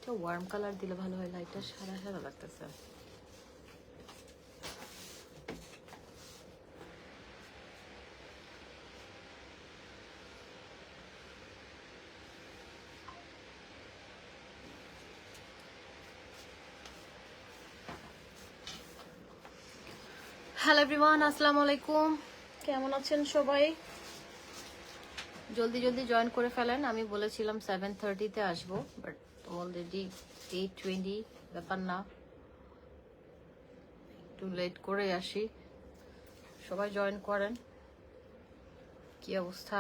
তো worm colour দিলে ভালো হয়, লাইটটা সাদা সাদা লাগতেছে। হ্যালো এভরিওয়ান, আসসালামু আলাইকুম। কেমন আছেন সবাই? জলদি জলদি জয়েন করে ফেলেন। আমি বলেছিলাম 7:30-তে আসবো, বাট অলরেডি 8:20, ব্যাপার না, একটু লেট করে আসি। সবাই জয়েন করেন। কি অবস্থা?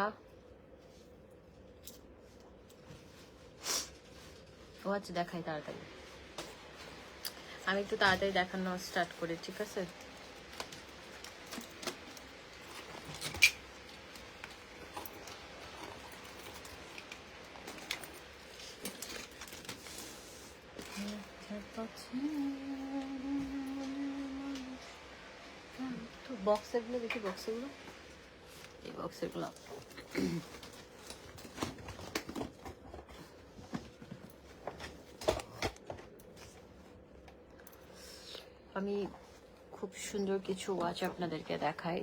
ও আচ্ছা, দেখাই তাড়াতাড়ি। আমি একটু তাড়াতাড়ি দেখানো স্টার্ট করি, ঠিক আছে? তো বক্সেরগুলো দেখি, বক্সেরগুলো, এই বক্সেরগুলো আমি খুব সুন্দর কিছু ওয়াচ আপনাদেরকে দেখাই।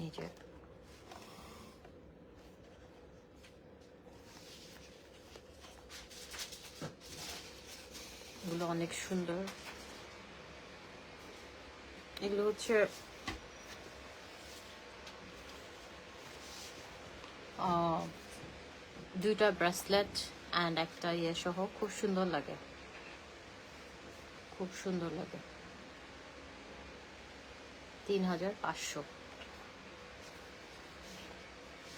এই যে এগুলো অনেক সুন্দর। এগুলো হচ্ছে দুইটা ব্রেসলেট অ্যান্ড একটা ইয়ে সহ, খুব সুন্দর লাগে, খুব সুন্দর লাগে। 3500।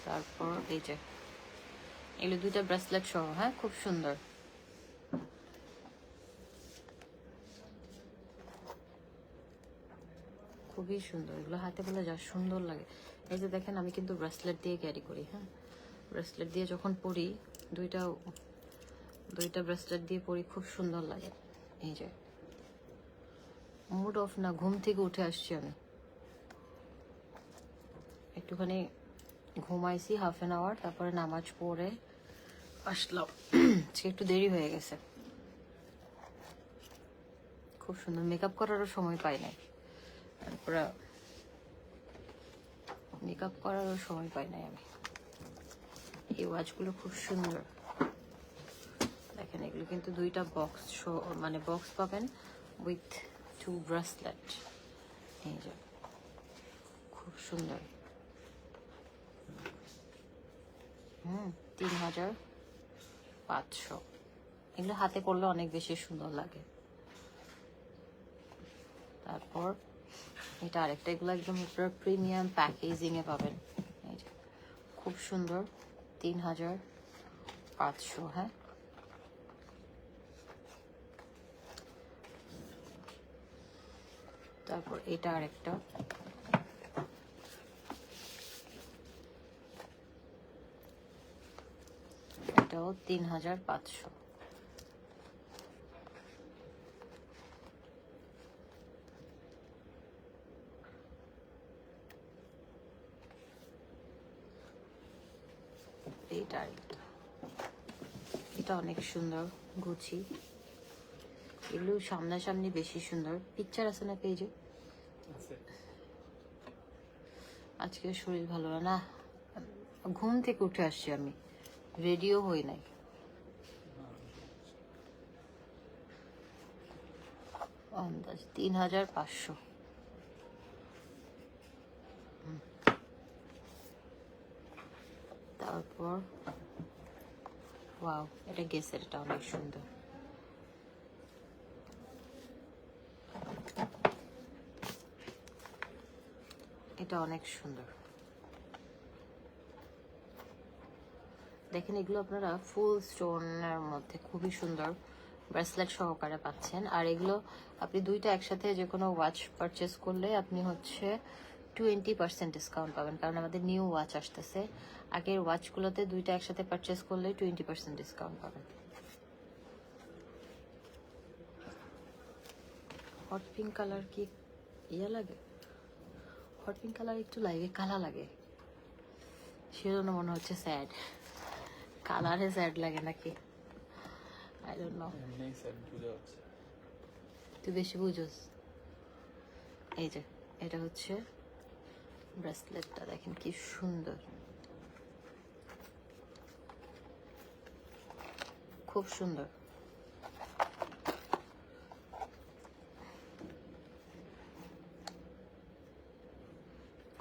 তারপর এই যে এগুলো দুইটা ব্রেসলেট সহ, হ্যাঁ, খুব সুন্দর। খুবই সুন্দর, এগুলো হাতে বলে যা সুন্দর লাগে। এই যে দেখেন, আমি কিন্তু ব্রেসলেট দিয়ে ক্যারি করি, হ্যাঁ, ব্রেসলেট দিয়ে যখন পরি, দুইটা ব্রেসলেট দিয়ে পরি, খুব সুন্দর লাগে। এই যে মুড অফ না, ঘুম থেকে উঠে আসছি আমি, একটুখানি ঘুমাইছি হাফ অ্যান আওয়ার, তারপরে নামাজ পড়ে আসলাম। একটু দেরি হয়ে গেছে। খুব সুন্দর, মেকআপ করারও সময় পাই নাই, তারপরে মেকআপ করারও সময় পাই নাই আমি। এই ওয়াচগুলো খুব সুন্দর, দেখেন এগুলো কিন্তু দুইটা বক্স, মানে বক্স পাবেন উইথ 2 ব্রেসলেট। এই যে খুব সুন্দর। 3500। এগুলো হাতে পরলে অনেক বেশি সুন্দর লাগে। তারপর এটা আরেকটা, এগুলো একদম প্রিমিয়াম প্যাকেজিং এ পাবেন। এই যে খুব সুন্দর, 3500, হ্যাঁ। তারপর এটা আরেকটা, এটাও 3500। এইটা আরেকটা, এটা অনেক সুন্দর, গুচি। এগুলো সামনাসামনি বেশি সুন্দর। পিকচার আছে না পেজে? আজকে শরীর ভালো না, ঘুম থেকে উঠে আসছি আমি, রেডিও হই নাই। আন্দাজ 3500। তারপর ওয়াও, এটা গেসের, এটা অনেক সুন্দর। এটা অনেক সুন্দর, দেখেন এগুলো আপনারা ফুল স্টোনের মধ্যে খুবই সুন্দর ব্রেসলেট সহকারে পাচ্ছেন। আর এগুলো আপনি দুইটা একসাথে যে কোনো ওয়াচ পারচেস করলে আপনি হচ্ছে 20% ডিসকাউন্ট পাবেন, কারণ আমাদের নিউ ওয়াচ আসতেছে। আগের ওয়াচগুলোতে দুইটা একসাথে পারচেস করলে 20% ডিসকাউন্ট পাবেন। হট পিঙ্ক কালার কি ইয়ে লাগে? হট পিঙ্ক কালার একটু লাইভে কালা লাগে, সেজন্য মনে হচ্ছে স্যাড। কালারে স্যাড লাগে নাকি? I don't know, next set বুঝা হচ্ছে। তুই বেশি বুঝোস। এই যে এটা হচ্ছে ব্রেসলেটটা, দেখেন কি সুন্দর, খুব সুন্দর।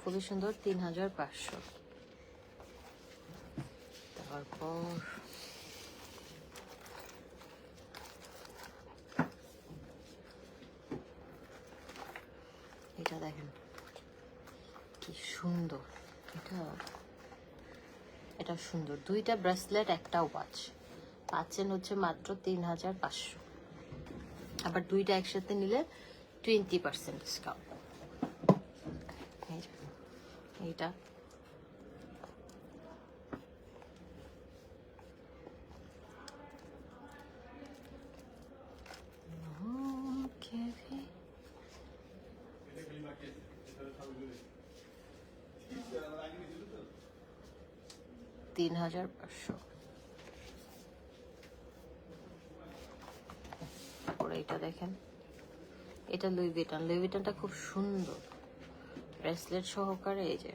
খুবই সুন্দর, 3500। তারপর এটা দেখেন কি সুন্দর, এটা সুন্দর। দুইটা ব্রেসলেট একটা ওয়াচ পাচ্ছেন হচ্ছে মাত্র 3500। আবার দুইটা একসাথে নিলে 20% ডিসকাউন্ট। এইটা $3500। তারপরে এটা দেখেন, এটা লুই ভিটন। লুই ভিটনটা খুব সুন্দর, ব্রেসলেট সহকারে। এই যে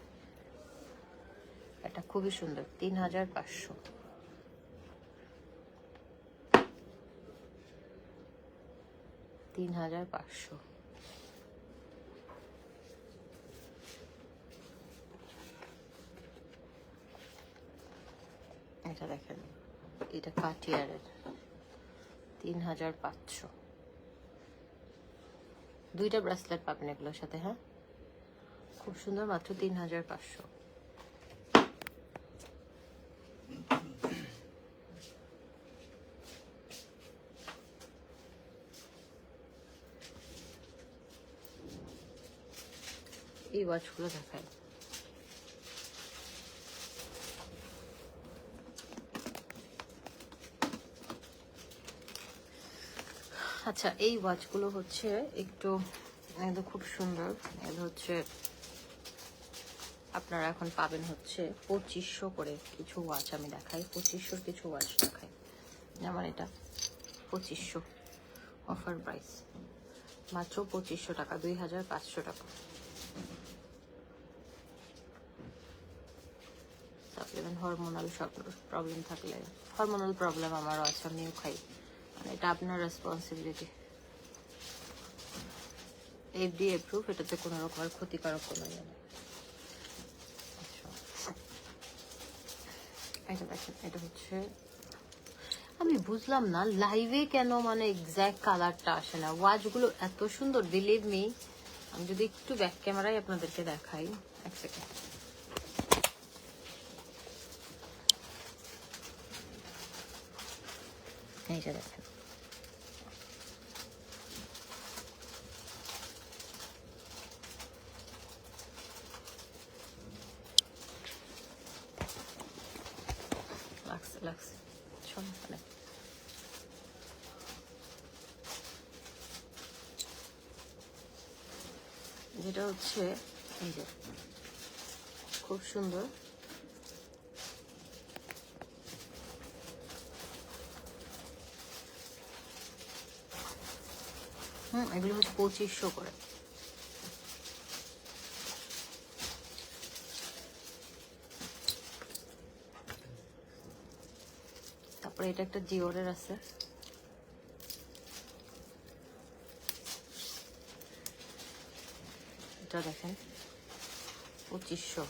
এটা খুবই সুন্দর, 3500। এটা দেখেন, এটা কাটিয়ারের, 3500। দুইটা ব্রেসলেট পাবেন এগুলোর সাথে। হ্যাঁ, খুব সুন্দর, মাত্র 3500। এই ওয়াচগুলো দেখায়। আচ্ছা, এই ওয়াচগুলো হচ্ছে একটু একদম খুব সুন্দর। এগুলো হচ্ছে আপনারা এখন পাবেন হচ্ছে 2500 করে কিছু ওয়াচ। আমি দেখাই 2500 কিছু ওয়াচ দেখাই। যেমন এটা 2500 অফার প্রাইস, মাত্র 2500 টাকা, 2500 টাকা। সাপ্লিমেন্ট, হরমোনাল প্রবলেম থাকলে, হরমোনাল প্রবলেম আমারও আছে, আমিও খাই, মানে এটা আপনার রেসপন্সিবিলিটি। FDA প্রুফ, এটাতে কোনো রকমের ক্ষতিকারক কোনো ইয়ে নেই। এটা দেখেন, এটা হচ্ছে, আমি বুঝলাম না লাইভে কেন মানে এক্স্যাক্ট কালারটা আসে না। ওয়াচগুলো এত সুন্দর, বিলিভ মি। আমি যদি একটু ব্যাক ক্যামেরায় আপনাদেরকে দেখাই, এক সেকেন্ড। এই যে দেখেন, লাগছে লাগছে, সমস্যা নেই। যেটা হচ্ছে এই যে খুব সুন্দর, এগুলো হচ্ছে 2500 করে। তারপরে এটা একটা জিওরের আছে, এটা দেখেন 2500।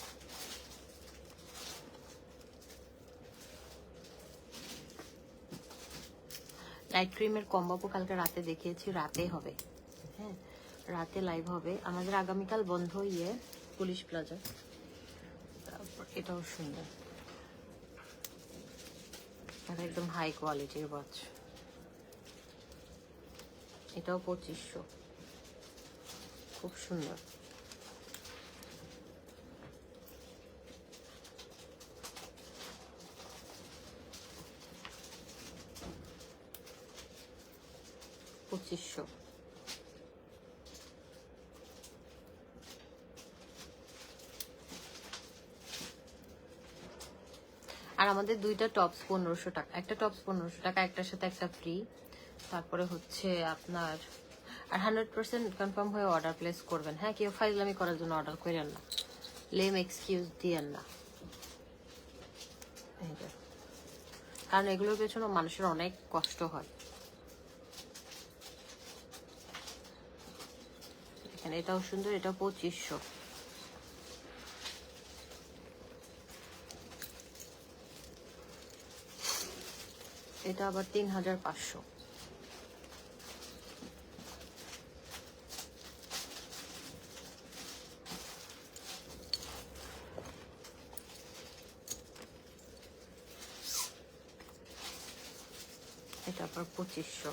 নাইট ক্রিমের কম্বো কালকে রাতে দেখিয়েছি, রাতে হবে। হ্যাঁ, রাতে লাইভ হবে আমাদের। আগামীকাল বন্ধ পুলিশ প্লাজা। তারপর এটাও সুন্দর, এটা একদম হাই কোয়ালিটির ওয়াচ, এটাও 2500, খুব সুন্দর। আর আমাদের দুইটা টপস 1500 টাকা, একটা টপস 1500 টাকা, একটার সাথে একটা ফ্রি। তারপরে হচ্ছে আপনার আর 100% কনফার্ম হয়ে অর্ডার প্লেস করবেন। হ্যাঁ, কেউ ফাইজলামি করার জন্য অর্ডার করেন না, লেম এক্সকিউজ দিয়েন না। কারণ এগুলোর পেছনে মানুষের অনেক কষ্ট হয়। এখানে এটাও সুন্দর, এটা 2500। এটা আবার 3500। এটা আবার 2500।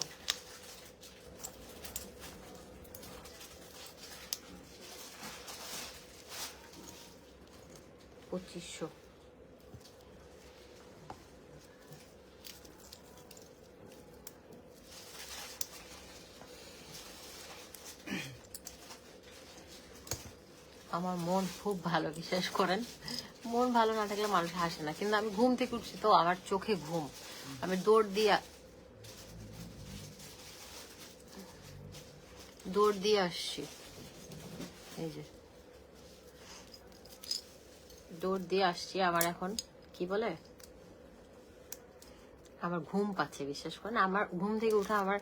আমার মন খুব ভালো, বিশ্বাস করেন। মন ভালো না থাকলে মানুষ হাসে না, কিন্তু আমি ঘুম থেকে উঠছি তো আমার চোখে ঘুম। আমি দৌড় দিয়ে আসছি, এই যে দৌড় দিয়ে আসছি। আমার এখন কি বলে, আমার ঘুম পাচ্ছে, বিশ্বাস করেন। আমার ঘুম থেকে উঠা আমার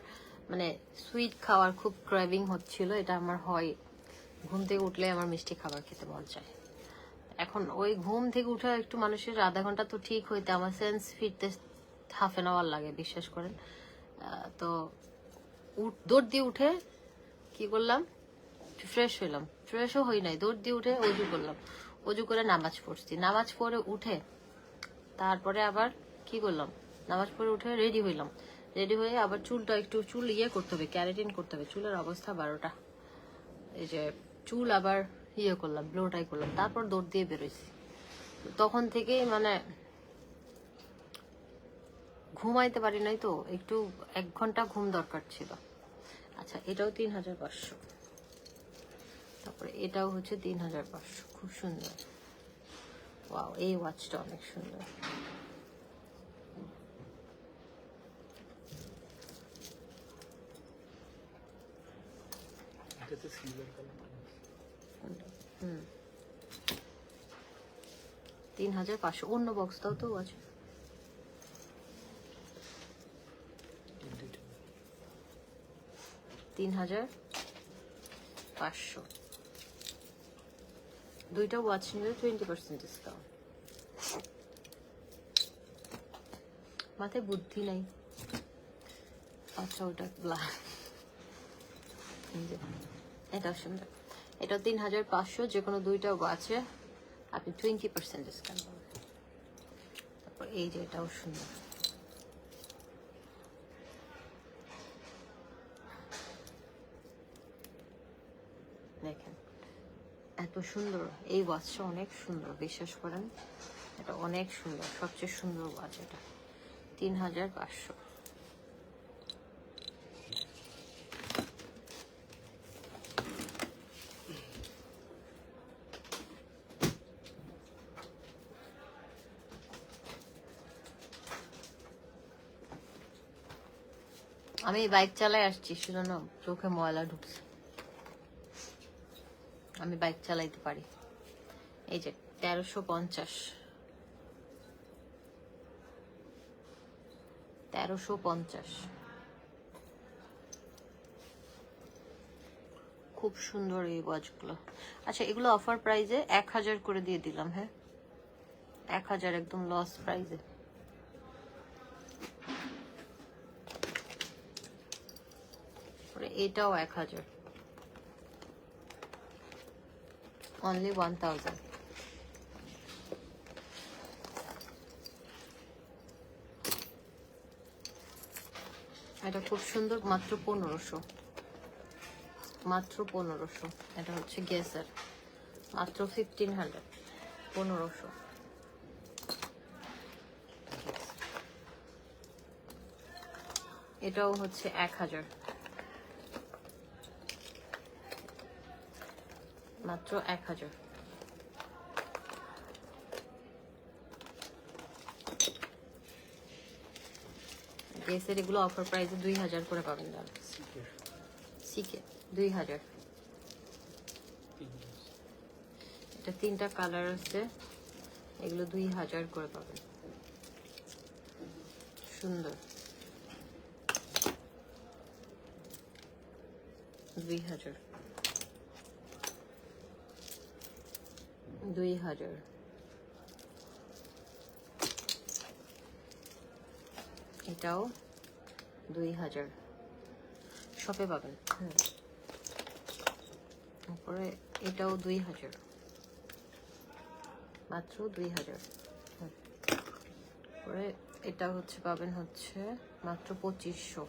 মানে সুইট খাওয়ার খুব ক্রেভিং হচ্ছিল, এটা আমার হয় ঘুম থেকে উঠলে আমার মিষ্টি খাবার খেতে মন চায়। এখন ওই ঘুম থেকে উঠে একটু মানুষের আধা ঘন্টা তো ঠিক হইতে আমার সেন্স ফিরতে ½ লাগে, বিশ্বাস করেন। তো দৌড় দিয়ে উঠে কি করলাম, ফ্রেশ হইলাম, ফ্রেশও হই নাই, দৌড় দিয়ে উঠে অজু করলাম, অজু করে নামাজ পড়ছি, নামাজ পড়ে উঠে তারপরে আবার কি করলাম, নামাজ পড়ে উঠে রেডি হইলাম, রেডি হয়ে আবার চুলটা একটু চুল করতে হবে, ক্যারাটিন করতে হবে, চুলের অবস্থা 12টা। এই যে চুল আবার করলাম, ব্লোটাই করলাম, তারপর দৌড় দিয়ে বেরোইছি। তখন থেকে মানে ঘুমাইতে পারি নাই, তো একটু 1 ঘন্টা ঘুম দরকার ছিল। আচ্ছা, এটাও 3500। তারপরে এটাও হচ্ছে 3500, খুব সুন্দর। ওয়াও, এই ওয়াচটা অনেক সুন্দর। এটাতে সিলভার কালার। 3500। অন্য বক্সটাও তো আছে। 3500। দুইটা ওয়াচ নিলে 20% ডিসকাউন্ট। মাথায় বুদ্ধি নাই। আচ্ছা, ওটা ব্ল্যাক, এটা সুন্দর। এটা 3500, যে কোনো দুইটা ওয়াচে আপনি 20% ডিসকাউন্ট পাবেন। তারপর এই যে এটাও সুন্দর, দেখেন এত সুন্দর। এই ওয়াচটা অনেক সুন্দর, বিশ্বাস করেন, এটা অনেক সুন্দর, সবচেয়ে সুন্দর ওয়াচ এটা। 3500। আমি বাইক চালাই আসছি, সেজন্য চোখে ময়লা ঢুকছে। আমি বাইক চালাইতে পারি। এই যে 1350, 1350, খুব সুন্দর এই ওয়াচগুলো। আচ্ছা, এগুলো অফার প্রাইজে 1000 করে দিয়ে দিলাম। হ্যাঁ, 1000 একদম লস প্রাইজে। এটাও 1000, অনলি 1000। এটা খুব সুন্দর, মাত্র 1500, মাত্র 1500। এটা হচ্ছে গেসের, মাত্র 1500, 1500। এটাও হচ্ছে 1000, মাত্র 1000। গেসের এগুলো অফার প্রাইসে 2000 করে পাবেন। দাঁড়া, সিকে 2000। এটা 3টা কালার আছে, এগুলো 2000 করে পাবেন। সুন্দর, 2000 2000। এটাও 2000 শপে পাবেন। তারপরে এটাও 2000, মাত্র 2000। তারপরে এটা হচ্ছে পাবেন হচ্ছে মাত্র 2500।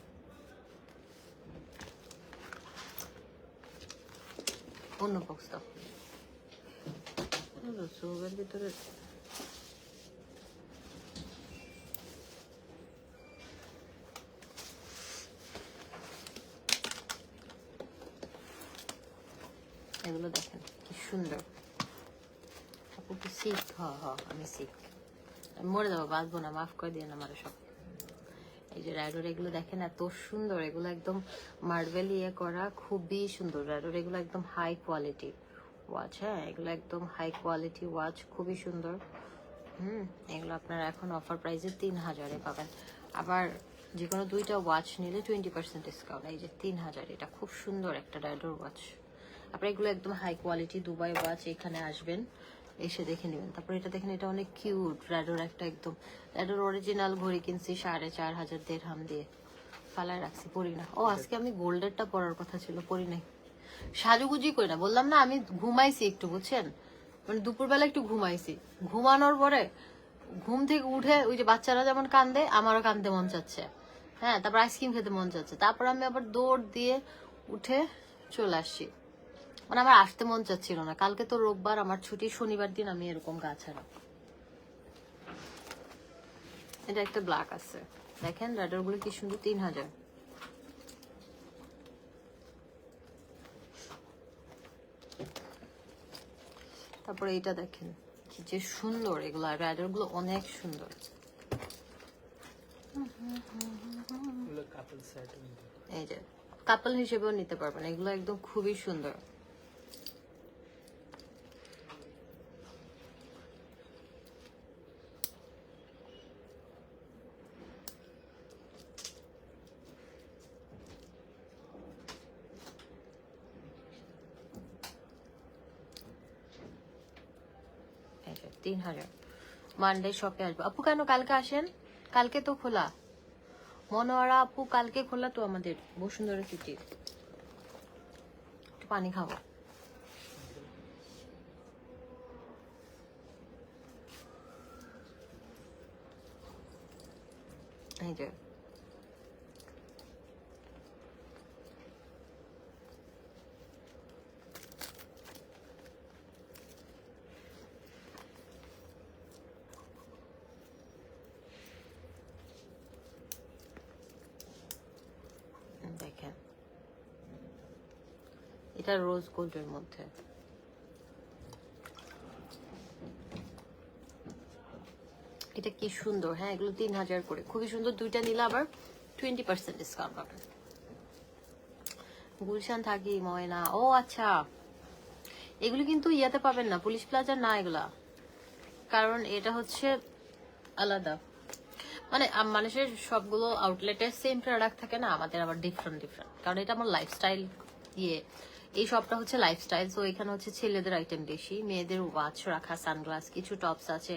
অন্য বক্স দাও, সোবের ভিতরে এগুলো দেখেন কি সুন্দর। আপু কি শিখ? আমি শিখ, আমি মরে যাবো, বাঁচবো না, মাফ করে দিয়ে আমার সব। এই যে রাইডর, এগুলো দেখেন এত সুন্দর, এগুলো একদম মার্বেল ইয়ে করা, খুবই সুন্দর রাইডর। এগুলো একদম হাই কোয়ালিটি ওয়াচ। হ্যাঁ, এগুলো একদম হাই কোয়ালিটি ওয়াচ, খুবই সুন্দর। এগুলো আপনারা এখন অফার প্রাইসে 3000-এ পাবেন। আবার যে কোনো 2টা ওয়াচ নিলে 20% ডিসকাউন্ট। এই যে 3000, এটা খুব সুন্দর একটা রাইডর ওয়াচ। আপনার এগুলো একদম হাই কোয়ালিটি দুবাই ওয়াচ। এখানে আসবেন, এসে দেখে নেবেন। তারপর এটা দেখেন, এটা অনেক কিউট রাইডর একটা, একদম রাইডর অরিজিনাল ঘড়ি কিনছি 4500 দেড়হাম দিয়ে, ফালায় রাখছি, পরি না। ও আজকে আমি গোল্ডেরটা পরার কথা ছিল, পরি নাই, সাজুগুজি করি না। বললাম না আমি ঘুমাইছি একটু, বুঝছেন, মানে দুপুরবেলা একটু ঘুমাইছি। ঘুমানোর পরে ঘুম থেকে উঠে ওই যে বাচ্চারা যেমন কান্দে, আমারও কান্দতে মন চাচ্ছে। হ্যাঁ, তারপর আইসক্রিম খেতে মন চাচ্ছে। তারপর আমি আবার দৌড় দিয়ে উঠে চলে আসছি, মানে আমার আসতে মন চাচ্ছিল না। কালকে তো রোববার, আমার ছুটি, শনিবার দিন আমি এরকম গা ছাড়া। এটা একটা ব্ল্যাক আছে, দেখেন রাইডার গুলো কি সুন্দর, 3000। তারপরে এটা দেখেন কি যে সুন্দর, এগুলো রাইডার গুলো অনেক সুন্দর। এই যে কাপল হিসেবেও নিতে পারবেন, এগুলো একদম খুবই সুন্দর। এই যে 3000। মানডে শপে আসবো। আপু কেন কালকে আসেন? কালকে তো খোলা। মনোয়ারা আপু কালকে খোলা তো আমাদের বসুন্ধরা সিটি। একটু পানি খাবো। এই যে দেখেন, এটা রোজ গোল্ডের মধ্যে। এটা কি সুন্দর। হ্যাঁ, এগুলো 3000 করে, খুবই সুন্দর। 2টা নিলে আবার 20% ডিসকাউন্ট পাবেন। গুলশান থাকি, ময়না। ও আচ্ছা, এগুলো কিন্তু ইয়াতে পাবেন না, পুলিশ প্লাজা না এগুলা, কারণ এটা হচ্ছে আলাদা। মানে মানুষের সবগুলো আউটলেটের সেম প্রোডাক্ট থাকে না, আমাদের আবার ডিফারেন্ট ডিফারেন্ট, কারণ এটা আমার লাইফস্টাইল ইয়ে। এই শপটা হচ্ছে লাইফস্টাইল, তো এখানে হচ্ছে ছেলেদের আইটেম বেশি, মেয়েদের ওয়াচ রাখা, সানগ্লাস, কিছু টপস আছে,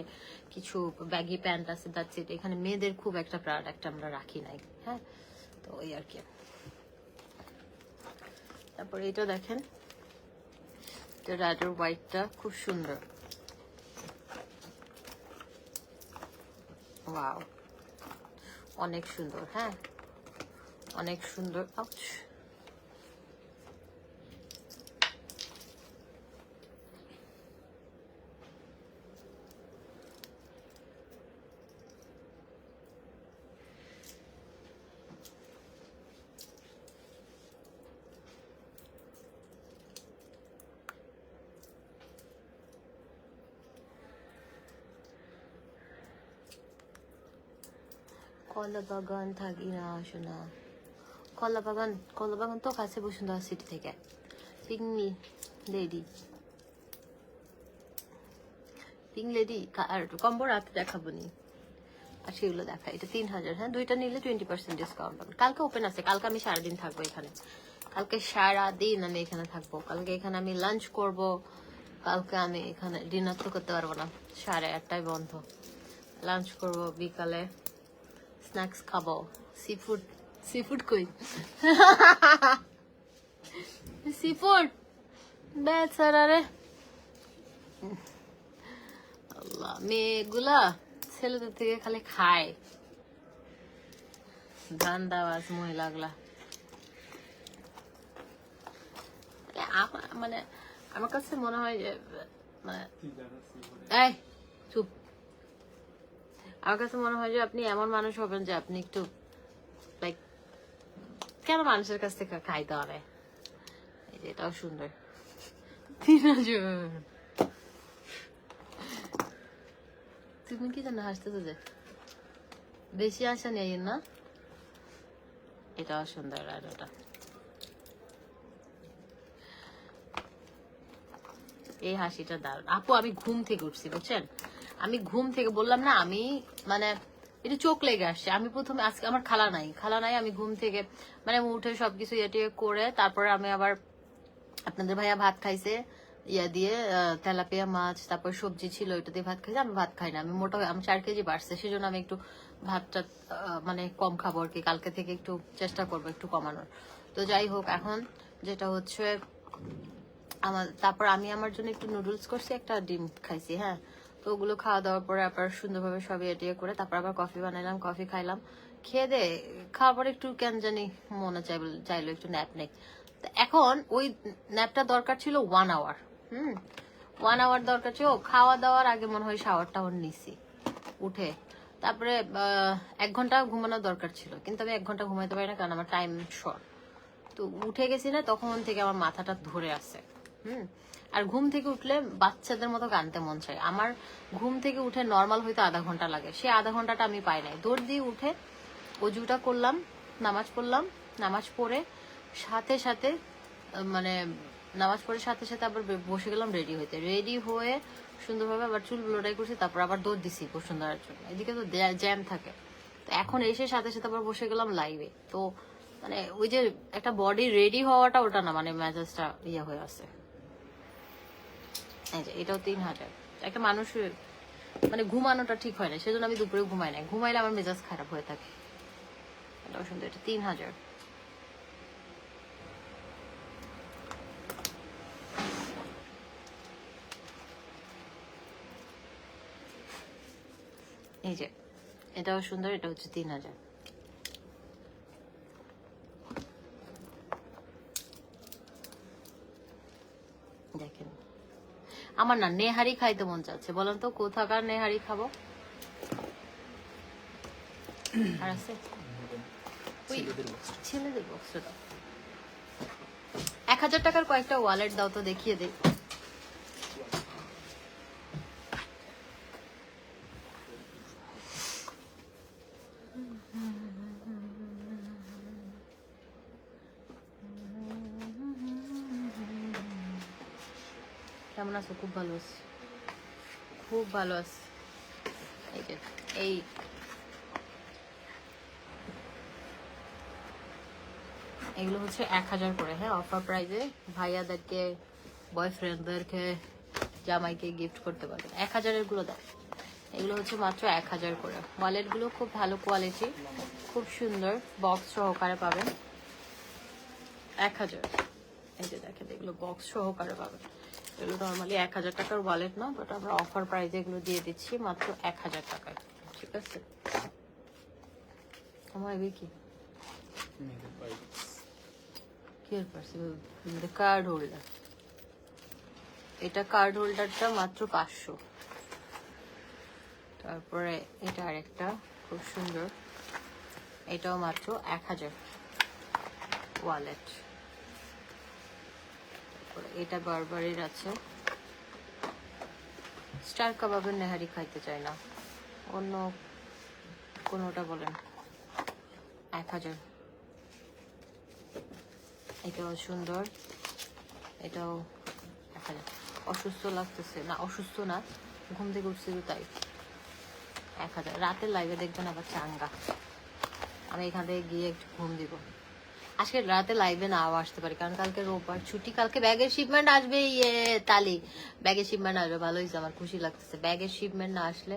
কিছু ব্যাগি প্যান্ট আছে, দ্যাটস ইট। এখানে মেয়েদের খুব একটা প্রোডাক্ট আমরা রাখি নাই। হ্যাঁ, তো ওই আর কি। তারপরে এটা দেখেন, রাইডার হোয়াইটটা খুব সুন্দর। ওয়াও, অনেক সুন্দর। হ্যাঁ, অনেক সুন্দর। আউচ। কলা বাগান থাকি না শোনা, কলা বাগান তো কাছে বসুন্ধরা সিটি থেকে। পিঙ্ক লেডি আর কম্বো রাতে দেখাবো নি, আর সেগুলো দেখা। এটা 3000, হ্যাঁ দুইটা নিলে 20% ডিসকাউন্ট পাবেন। কালকে ওপেন আছে, কালকে আমি সারাদিন থাকবো এখানে, কালকে সারাদিন আমি এখানে থাকবো। কালকে এখানে আমি লাঞ্চ করব, কালকে আমি এখানে ডিনার তো করতে পারবো না, 8:30টায় বন্ধ। লাঞ্চ করব, বিকালে স্ন্যাক্স খাবো, সিফুড কই সিফুড বেচারা রে আল্লাহ, মেয়েগুলা ছেলেদের থেকে খালি খায়, ধান্দাবাজ মহিলাগুলা। মানে আমার কাছে মনে হয় যে মানে এই চুপ, আমার কাছে মনে হয় যে আপনি এমন মানুষ হবেন যে আপনি একটু লাইক কেন মানুষের কাছ থেকে খাইতে হবে। এই যে এটাও সুন্দর, 3000। তুমি কি জানো হাসতেছো যে বেশি আশা নেই না? এটাও সুন্দর। আর ওটা এই হাসিটা দারুণ। আপু আমি ঘুম থেকে উঠছি বুঝছেন, আমি ঘুম থেকে বললাম না, আমি মানে এটা চোখ লেগে আসছে। আমি প্রথমে আজকে আমার খালা নাই, আমি ঘুম থেকে মানে উঠে সবকিছু ইয়ে করে তারপরে আমি আবার আপনাদের ভাইয়া ভাত খাইছে ইয়া দিয়ে, তেলাপিয়া মাছ, তারপর সবজি ছিল, ওইটা দিয়ে ভাত খাইছে। আমি ভাত খাই না, আমি মোটা, আমি 4 কেজি বাড়ছে, সেজন্য আমি একটু ভাতটা মানে কম খাবো আর কি। কালকে থেকে একটু চেষ্টা করবো একটু কমানোর। তো যাই হোক, এখন যেটা হচ্ছে তারপর আমি আমার জন্য একটু নুডলস করছি, একটা ডিম খাইছি, হ্যাঁ। তো ওগুলো খাওয়া দাওয়ার পরে আবার সুন্দরভাবে সব ইয়ে করে তারপর আবার কফি বানাইলাম, কফি খাইলাম। খেয়ে দে খাওয়ার পরে একটু কেন জানি মনে চাইলো একটু ন্যাপ নেই। এখন ওই ন্যাপটা দরকার ছিল 1 আওয়ার, 1 আওয়ার দরকার ছিল। খাওয়া দাওয়ার আগে মনে হয় শাওয়ার টাওয়ার নিছি উঠে, তারপরে 1 ঘন্টা ঘুমানোর দরকার ছিল, কিন্তু আমি 1 ঘন্টা ঘুমাইতে পারি না, কারণ আমার টাইম শর্ট। তো উঠে গেছি না, তখন থেকে আমার মাথাটা ধরে আছে। আর ঘুম থেকে উঠলে বাচ্চাদের মতো কানতে মন চায়। আমার ঘুম থেকে উঠে নর্মাল হয়তো আধা ঘন্টা লাগে, সে আধা ঘন্টাটা আমি পাই নাই। দৌড় দিয়ে উঠে অজুটা করলাম, নামাজ পড়লাম, নামাজ পড়ে সাথে সাথে মানে নামাজ পড়ে সাথে সাথে আবার বসে গেলাম রেডি হইতে। রেডি হয়ে সুন্দরভাবে আবার চুল ব্লোডাই করছি, তারপর আবার দৌড় দিছি বসুন্ধরার জন্য। এদিকে তো জ্যাম থাকে। তো এখন এসে সাথে সাথে আবার বসে গেলাম লাইভে। তো মানে ওই যে একটা বডি রেডি হওয়াটা, ওটা না, মানে মেজাজটা ইয়ে হয়ে আছে। এটাও 3000। একটা মানুষ মানে ঘুমানোটা ঠিক হয় না, সেজন্য আমি দুপুরে ঘুমাই না, ঘুমাইলে আমার মেজাজ খারাপ হয়ে থাকে। এটাও সুন্দর, এটা 3000। এই যে এটাও সুন্দর, এটা হচ্ছে 3000। দেখেন, আমার না নেহারি খাইতে মন চাচ্ছে, বলেন তো কোথাকার নেহারি খাবো? আর আছে ছেলেদের বক্সটা দাও। 1000 টাকার কয়েকটা ওয়ালেট দাও তো, দেখিয়ে দে। কেমন আছো? খুব ভালো আছি, খুব ভালো আছি। এই যে এগুলো হচ্ছে 1000 করে, হ্যাঁ, অফার প্রাইজে। ভাইয়াদেরকে, বয়ফ্রেন্ডদেরকে, জামাইকে গিফট করতে পারবেন। 1000 এর গুলো দেয়, এগুলো হচ্ছে মাত্র 1000 করে। ওয়ালেট গুলো খুব ভালো কোয়ালিটি, খুব সুন্দর, বক্স সহকারে পাবেন। 1000। এই যে দেখেন, এগুলো বক্স সহকারে পাবেন। এগুলো নর্মালি 1000 টাকার ওয়ালেট না, বাট আমরা অফার প্রাইজে এগুলো দিয়ে দিচ্ছি মাত্র 1000 টাকায়, ঠিক আছে? আমার কি কার্ড হোল্ডার, এটা কার্ড হোল্ডারটা মাত্র 500। তারপরে এটা আরেকটা খুব সুন্দর, এটাও মাত্র 1000 ওয়ালেট। এটা বারবারের আছে। স্টার কাবাবের নেহারি খাইতে চাই না, অন্য কোনোটা বলেন। 1000। এটাও সুন্দর, এটাও 1000। অসুস্থ লাগতেছে না, অসুস্থ না, ঘুম থেকে উঠছে তো তাই। 1000 রাতের লাইভে দেখবেন আবার চাঙ্গা। আমি এখান থেকে গিয়ে একটু ঘুম দিব। আজকে রাতে লাইভে নাও আসতে পারি, কারণ কালকে রোববার ছুটি। কালকে ব্যাগের শিপমেন্ট আসবে, ইয়ে তালি ব্যাগের শিপমেন্ট আসবে, ভালো হয়েছে, আমার খুশি লাগতেছে। ব্যাগের শিপমেন্ট না আসলে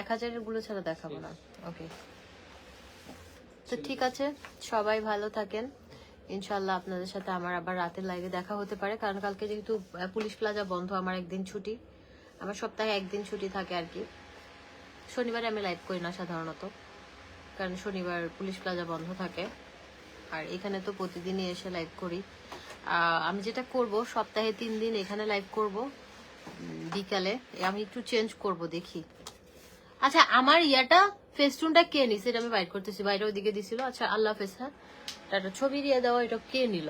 1000 গুলো ছাড়া দেখাবো না। ওকে, তো ঠিক আছে, সবাই ভালো থাকেন। ইনশাল্লাহ আপনাদের সাথে আমার আবার রাতের লাইভে দেখা হতে পারে, কারণ কালকে যেহেতু পুলিশ প্লাজা বন্ধ, আমার একদিন ছুটি, আমার সপ্তাহে একদিন ছুটি থাকে আর কি। শনিবারে আমি লাইভ করি না সাধারণত, কারণ শনিবার পুলিশ প্লাজা বন্ধ থাকে। আর এখানে তো প্রতিদিনই এসে লাইভ করি। আমি যেটা করব, সপ্তাহে 3 দিন এখানে লাইভ করব বিকালে। আমি একটু চেঞ্জ করব, দেখি। আচ্ছা, আমার ইয়াটা ফেস্টুনটা কে নিছে এটা আমি বাইর করতেছি, বাইরে ওইদিকে দিছিল। আচ্ছা, আল্লাহ হাফেজ। হ্যাঁ, একটা ছবি দিয়ে দেওয়া, এটা কে নিল?